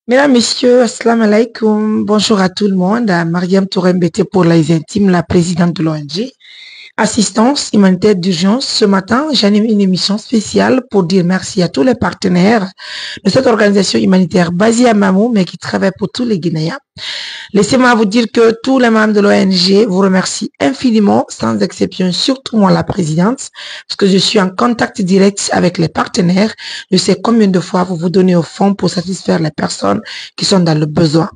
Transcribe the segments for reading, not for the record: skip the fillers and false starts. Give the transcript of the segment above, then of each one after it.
Mesdames, Messieurs, Assalamu alaikum. Bonjour à tout le monde. Mariam Tourembete pour les intimes, la présidente de l'ONG. Assistance humanitaire d'urgence. Ce matin, j'anime une émission spéciale pour dire merci à tous les partenaires de cette organisation humanitaire basée à Mamou, mais qui travaille pour tous les Guinéens. Laissez-moi vous dire que tous les membres de l'ONG vous remercient infiniment, sans exception, surtout moi, la présidente, parce que je suis en contact direct avec les partenaires. Je sais combien de fois vous vous donnez au fond pour satisfaire les personnes qui sont dans le besoin.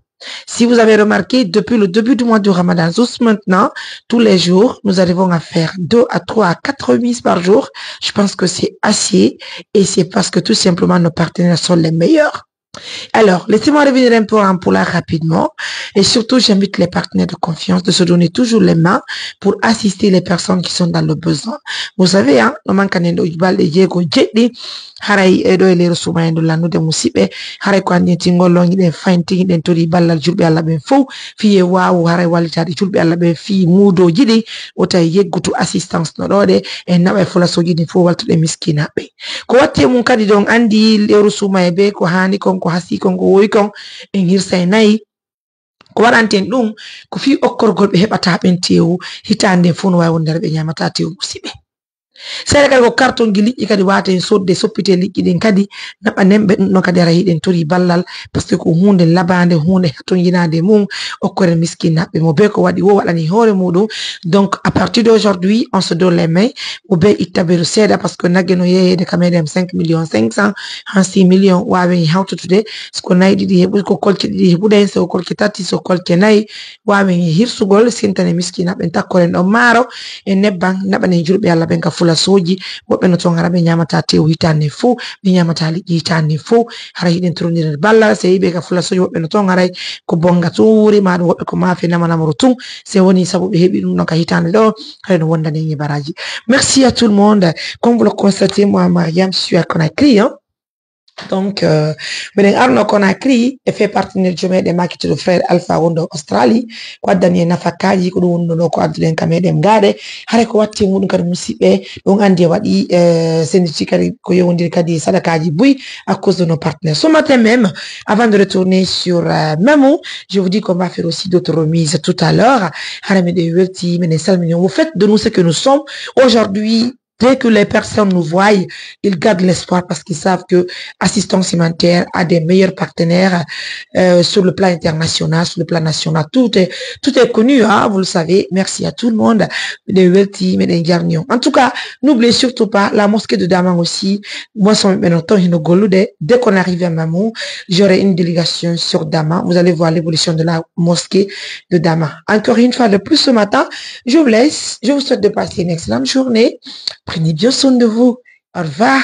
Si vous avez remarqué, depuis le début du mois de Ramadan jusqu'à maintenant, tous les jours, nous arrivons à faire 2 à 3 à 4 mises par jour. Je pense que c'est assez et c'est parce que tout simplement nos partenaires sont les meilleurs. Alors, laissez-moi revenir un peu en Poula rapidement et surtout, j'invite les partenaires de confiance de se donner toujours les mains pour assister les personnes qui sont dans le besoin. Vous savez, hein, no mankanendo ibal de jego jeddi haray edo e lero sumayendo lannude musibe haray ko andi tingollo ngi den faynti den tori ballal julbe Allah ben fo fiye waawu haray walitade julbe Allah ben fi mudo jidi o tay yeggutu assistance no dode e nabe fula sojidi fo waltude miskinabe ko watte mun kadi don andi lero sumaybe ko hani kon ko hasi kon ko woy kon en hirsay nayi ko waɗanten ɗum ko fi okkorgol ɓe heɓata ɓen tewu hitande fo no wawi wondere ɓe ñamata tewu musiɓe sere kadi ko carton gi liƴƴi kadi waten sodde soppite liƴƴi ɗin kadi naɓa nemɓe ɗum ɗon kadi ara hiɗen tori ballal par ce que ko hunde labande hunde haton yinade mum okkore miskinaɓe mo be ko waɗi wo waɗani hoore muɗum. Donc à partir d'aujourd'hui on se donne les mains mo be ittaberu seeɗa par ce que nagge no yeyede ka meɗen 5 millions 500 han 6 millions wawen hawtutude soko nayi ɗiɗi heɓude ko kolce ɗiɗi heɓuɗen so kolce tati so kolce nayi wawen hirsugol sintane miskinaɓe takkoren ɗon maaro e nebban naɓanen julɓe Allah ɓen ka fula soji woɓɓe no ton hara ɓe ñamata tew hitande fo ɓe ñamata liƴƴi hitande fo hara hiɗen torondirede balla se yiɓe ka fula soji woɓɓe no ton haray ko bonga tun wuri maɗum woɓɓe ko maafe namanamoro tun se woni sabu ɓe heeɓi ɗum ɗon ka hitande ɗo haray no wondane ñibaraji. Merci à tout le monde. Comme vous le constatez, moi Mariam, je suis à Conakry, hein. Donc, minen arno Conakry e fait partenaire jomen de makito de frère Alpha wondo Australie ko addani nafakaji ko ɗum wonno ko adduɗen ka meɗen gaade hare ko watti muɗum kadi musidɓe ɗum andi waɗi senditi kadi ko yewndiri kadi sadakaji buy à cause de nos partenaires. Ce matin même, avant de retourner sur Mamou, je vous dis qu'on va faire aussi d'autres remises tout à l'heure. Hare meɗen welti minen salmini vous faites de nous ce que nous sommes aujourd'hui. Dès que les personnes nous voient, ils gardent l'espoir parce qu'ils savent que Assistance humanitaire a des meilleurs partenaires sur le plan international, sur le plan national. Tout est connu, hein, vous le savez. Merci à tout le monde. En tout cas, n'oubliez surtout pas la mosquée de Daman aussi. Moi, dès qu'on arrive à Mamou, j'aurai une délégation sur Daman. Vous allez voir l'évolution de la mosquée de Daman. Encore une fois de plus ce matin, je vous laisse. Je vous souhaite de passer une excellente journée. Prenez bien soin de vous. Au revoir.